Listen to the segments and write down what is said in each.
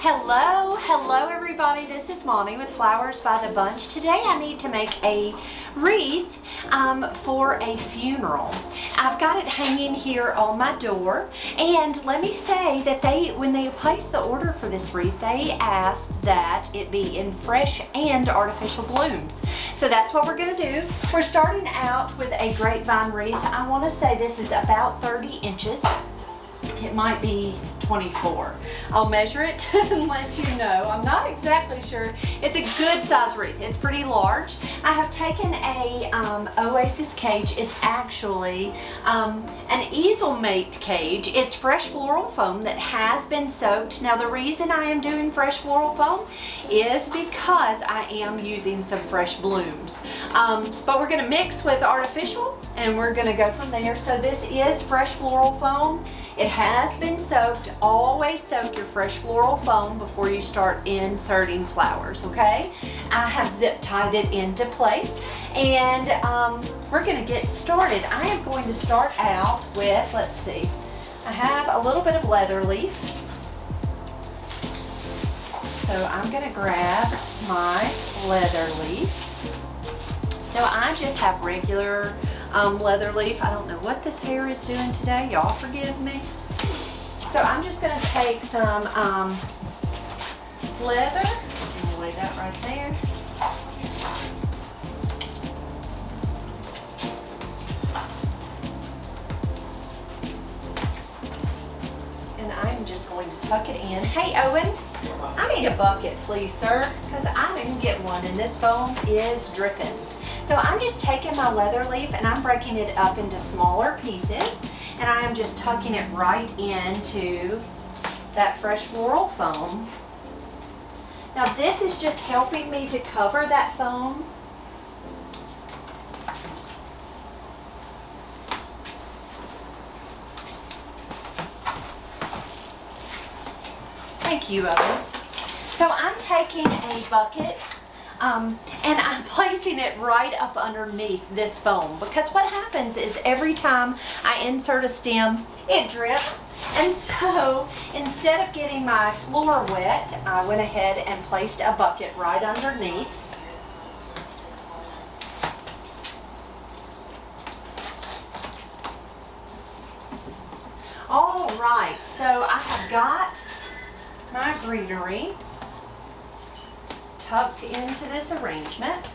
Hello everybody, this is Monty with Flowers by the Bunch. Today I need to make a wreath for a funeral. I've got it hanging here on my door, and let me say that when they placed the order for this wreath, they asked that it be in fresh and artificial blooms. So that's what we're going to do. We're starting out with a grapevine wreath. I want to say this is about 30 inches. It might be 24. I'll measure it and let you know. I'm not exactly sure. It's a good size wreath. It's pretty large. I have taken a Oasis cage. It's actually an easel mate cage. It's fresh floral foam that has been soaked. Now the reason I am doing fresh floral foam is because I am using some fresh blooms. But we're going to mix with artificial and we're going to go from there. So this is fresh floral foam. It has been soaked. Always soak your fresh floral foam before you start inserting flowers, okay? I have zip tied it into place, and we're going to get started. I am going to start out with, let's see, I have a little bit of leather leaf. So I'm going to grab my leather leaf. So I just have regular leather leaf. I don't know what this hair is doing today. Y'all forgive me. So I'm just going to take some leather. I'm going to lay that right there. And I'm just going to tuck it in. Hey, Owen, I need a bucket, please, sir, because I didn't get one, and this foam is dripping. So I'm just taking my leather leaf and I'm breaking it up into smaller pieces, and I am just tucking it right into that fresh floral foam. Now this is just helping me to cover that foam. Thank you, Owen. So I'm taking a bucket and I'm placing it right up underneath this foam, because what happens is every time I insert a stem, it drips. And so instead of getting my floor wet, I went ahead and placed a bucket right underneath. All right, so I have got my greenery tucked into this arrangement.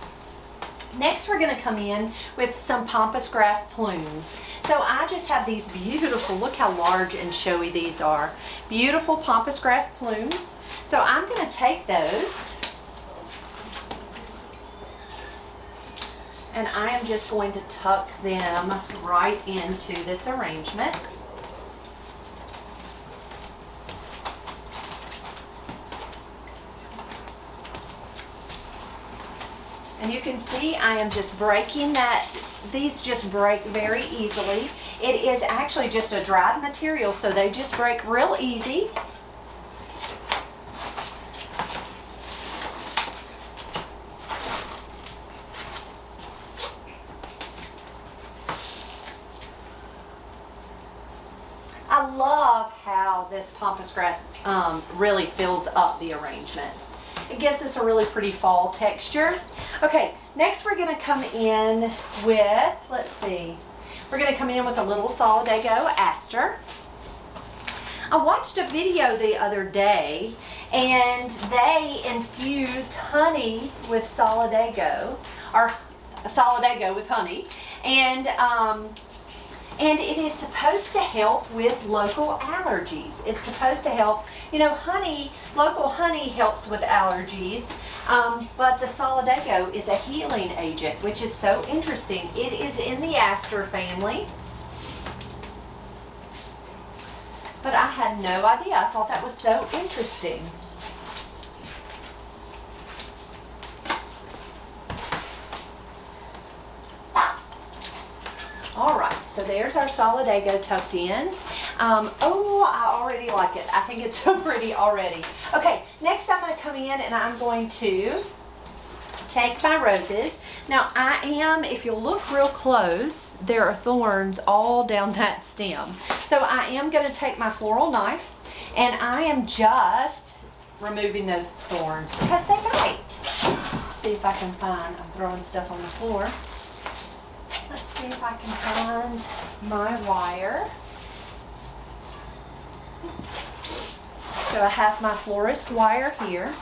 Next we're going to come in with some pampas grass plumes. So I just have these beautiful, look how large and showy these are, beautiful pampas grass plumes. So I'm going to take those and I am just going to tuck them right into this arrangement. And you can see I am just breaking that. These just break very easily. It is actually just a dried material, so they just break real easy. I love how this pampas grass really fills up the arrangement. It gives us a really pretty fall texture. Okay, next we're going to come in with, let's see, we're going to come in with a little Solidago aster. I watched a video the other day and they infused honey with Solidago, or Solidago with honey, and it is supposed to help with local allergies. It's supposed to help, you know, honey, local honey helps with allergies, but the Solidago is a healing agent, which is so interesting. It is in the aster family, but I had no idea. I thought that was so interesting. All right, so there's our Solidago tucked in. Oh, I already like it. I think it's so pretty already. Okay, next I'm going to come in and I'm going to take my roses. Now I am, if you'll look real close, there are thorns all down that stem. So I am going to take my floral knife and I am just removing those thorns because they bite. Let's see if I can find, I'm throwing stuff on the floor. Let's see if I can find my wire. So I have my florist wire here.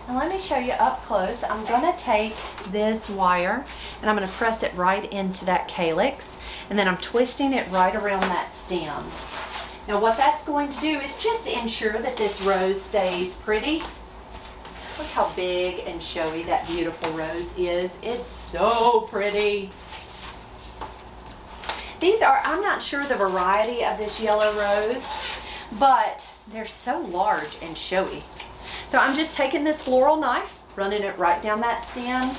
And let me show you up close. I'm gonna take this wire and I'm gonna press it right into that calyx, and then I'm twisting it right around that stem. Now what that's going to do is just ensure that this rose stays pretty. Look how big and showy that beautiful rose is. It's so pretty. These are, I'm not sure the variety of this yellow rose, but they're so large and showy. So I'm just taking this floral knife, running it right down that stem,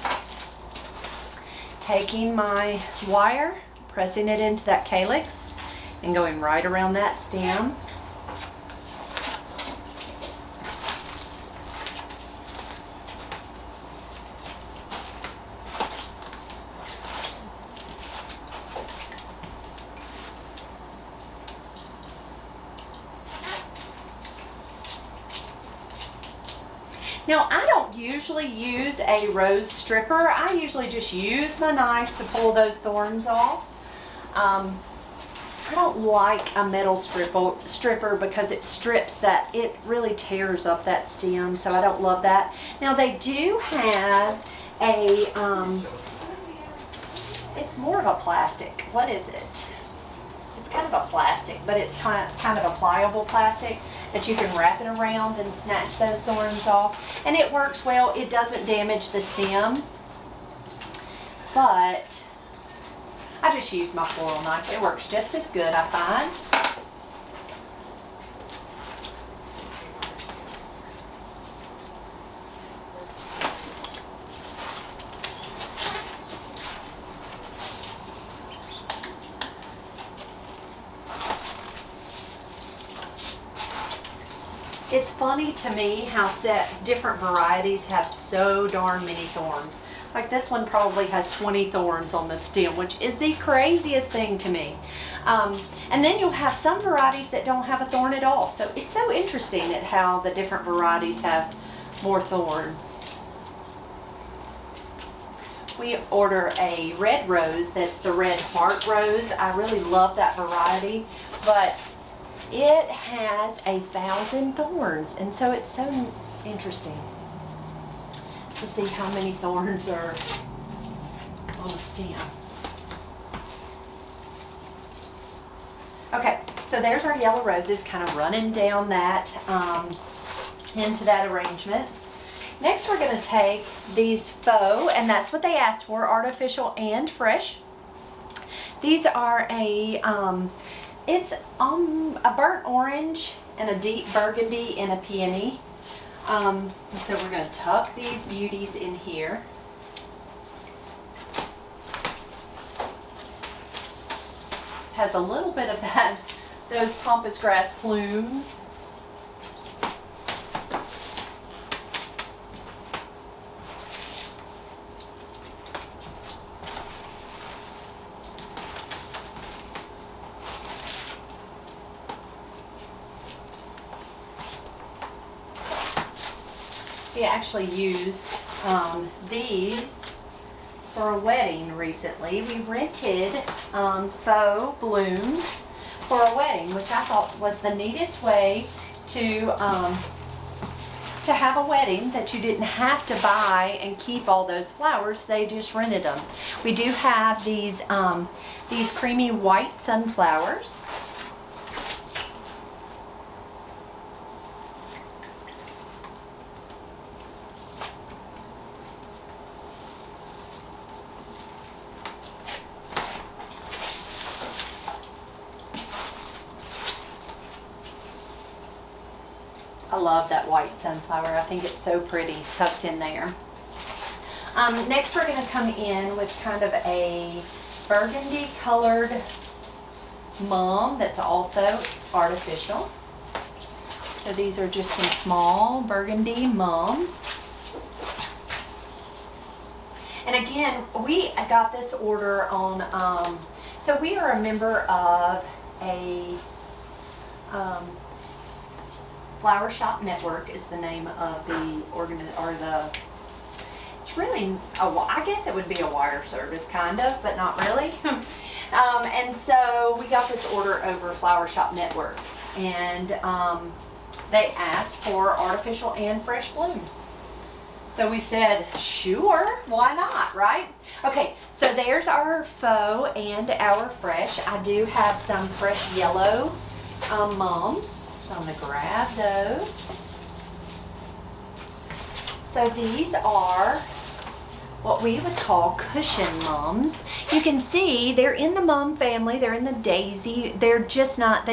taking my wire, pressing it into that calyx, and going right around that stem. Now, I don't usually use a rose stripper. I usually just use my knife to pull those thorns off. I don't like a metal stripper because it strips that, it really tears up that stem, so I don't love that. Now, they do have a, it's more of a plastic. What is it? It's kind of a plastic, but it's kind of a pliable plastic that you can wrap it around and snatch those thorns off. And it works well. It doesn't damage the stem. But I just use my floral knife. It works just as good, I find. It's funny to me how different varieties have so darn many thorns. Like this one probably has 20 thorns on the stem, which is the craziest thing to me. And then you'll have some varieties that don't have a thorn at all. So it's so interesting at how the different varieties have more thorns. We order a red rose that's the red heart rose. I really love that variety, but it has 1,000 thorns, and so it's so interesting to see how many thorns are on the stem. Okay, so there's our yellow roses kind of running down that into that arrangement. Next, we're going to take these faux, and that's what they asked for, artificial and fresh. These are it's a burnt orange and a deep burgundy and a peony. And so we're going to tuck these beauties in here. Has a little bit of those pampas grass plumes. We actually used these for a wedding recently. We rented faux blooms for a wedding, which I thought was the neatest way to have a wedding, that you didn't have to buy and keep all those flowers. They just rented them. We do have these creamy white sunflowers. I love that white sunflower. I think it's so pretty tucked in there. Next, we're going to come in with kind of a burgundy colored mum that's also artificial. So these are just some small burgundy mums. And again, we got this order on, so we are a member of a Flower Shop Network is the name of the it's really, I guess it would be a wire service kind of, but not really. And so we got this order over Flower Shop Network, and they asked for artificial and fresh blooms. So we said, sure, why not, right? Okay, so there's our faux and our fresh. I do have some fresh yellow mums, so I'm gonna grab those. So these are what we would call cushion mums. You can see they're in the mum family, they're in the daisy, they're just not,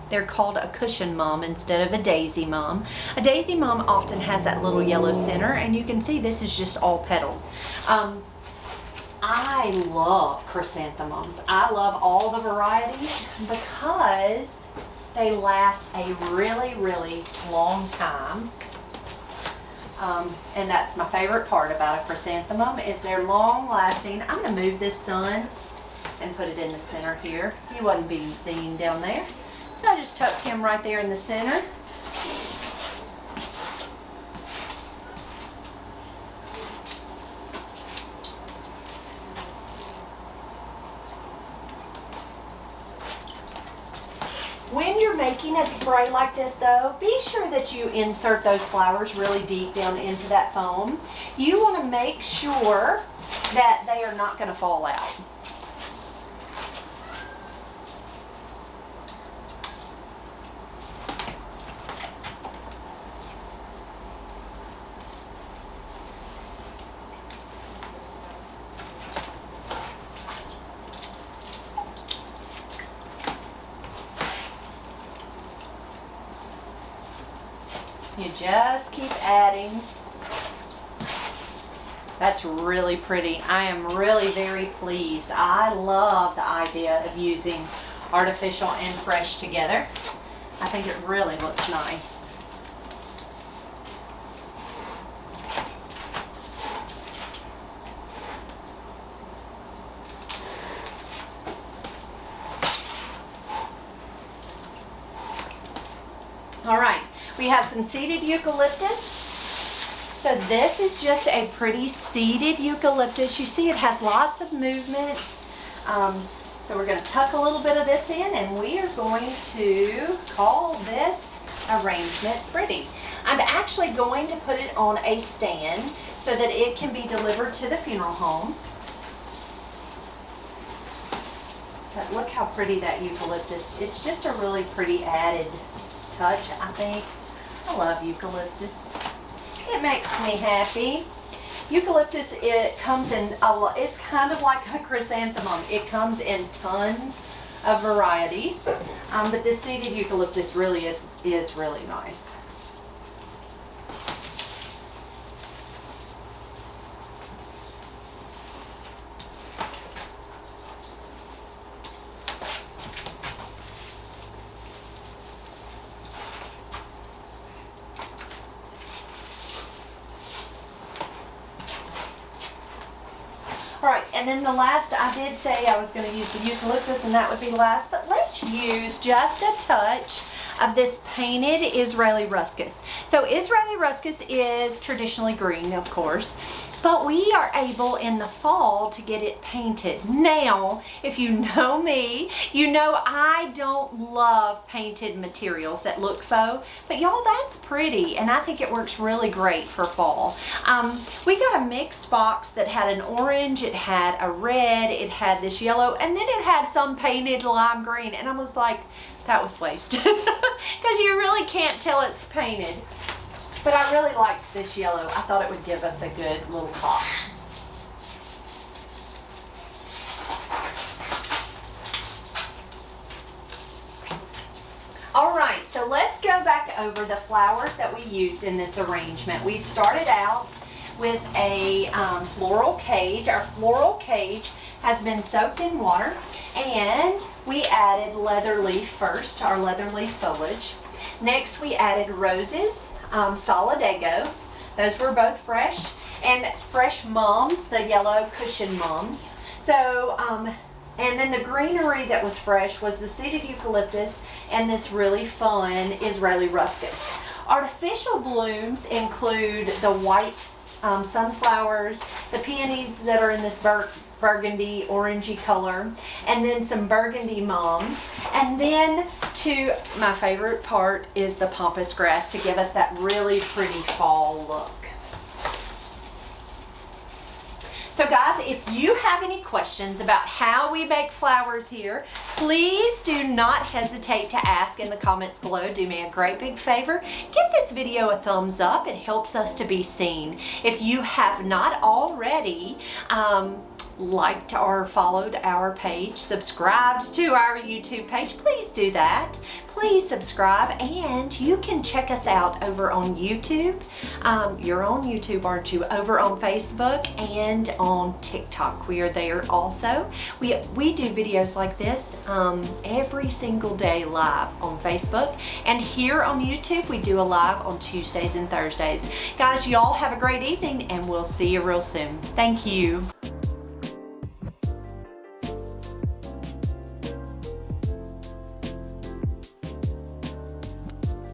they're called a cushion mum instead of a daisy mum. A daisy mum often has that little yellow center, and you can see this is just all petals. I love chrysanthemums. I love all the varieties because they last a really, really long time. And that's my favorite part about a chrysanthemum is they're long lasting. I'm going to move this sun and put it in the center here. He wasn't being seen down there. So I just tucked him right there in the center. When you're making a spray like this though, be sure that you insert those flowers really deep down into that foam. You want to make sure that they are not going to fall out. You just keep adding. That's really pretty. I am really very pleased. I love the idea of using artificial and fresh together. I think it really looks nice. All right. We have some seeded eucalyptus. So this is just a pretty seeded eucalyptus. You see it has lots of movement. So we're going to tuck a little bit of this in, and we are going to call this arrangement pretty. I'm actually going to put it on a stand so that it can be delivered to the funeral home. But look how pretty that eucalyptus. It's just a really pretty added touch, I think. I love eucalyptus. It makes me happy. Eucalyptus, it comes in it's kind of like a chrysanthemum. It comes in tons of varieties, but this seeded eucalyptus really is really nice. All right, and then the last, I did say I was going to use the eucalyptus and that would be last, but let's use just a touch of this painted Israeli ruscus. So Israeli ruscus is traditionally green, of course, but we are able in the fall to get it painted. Now, if you know me, you know I don't love painted materials that look faux, but y'all, that's pretty, and I think it works really great for fall. We got a mixed box that had an orange, it had a red, it had this yellow, and then it had some painted lime green, and I was like, that was wasted, because you really can't tell it's painted. But I really liked this yellow. I thought it would give us a good little pop. All right, so let's go back over the flowers that we used in this arrangement. We started out with a floral cage. Our floral cage has been soaked in water, and we added leather leaf first, our leather leaf foliage. Next, we added roses. Solidago. Those were both fresh, and fresh mums, the yellow cushion mums. So, and then the greenery that was fresh was the seeded eucalyptus and this really fun Israeli ruscus. Artificial blooms include the white sunflowers, the peonies that are in this burgundy orangey color, and then some burgundy mums, and then to my favorite part is the pampas grass to give us that really pretty fall look. So guys, if you have any questions about how we make flowers here, please do not hesitate to ask in the comments below. Do me a great big favor. Give this video a thumbs up. It helps us to be seen. If you have not already, liked or followed our page, subscribed to our YouTube page, please do that. Please subscribe, and you can check us out over on YouTube. You're on YouTube, aren't you? Over on Facebook and on TikTok. We are there also. We do videos like this every single day live on Facebook, and here on YouTube we do a live on Tuesdays and Thursdays. Guys, y'all have a great evening, and we'll see you real soon. Thank you.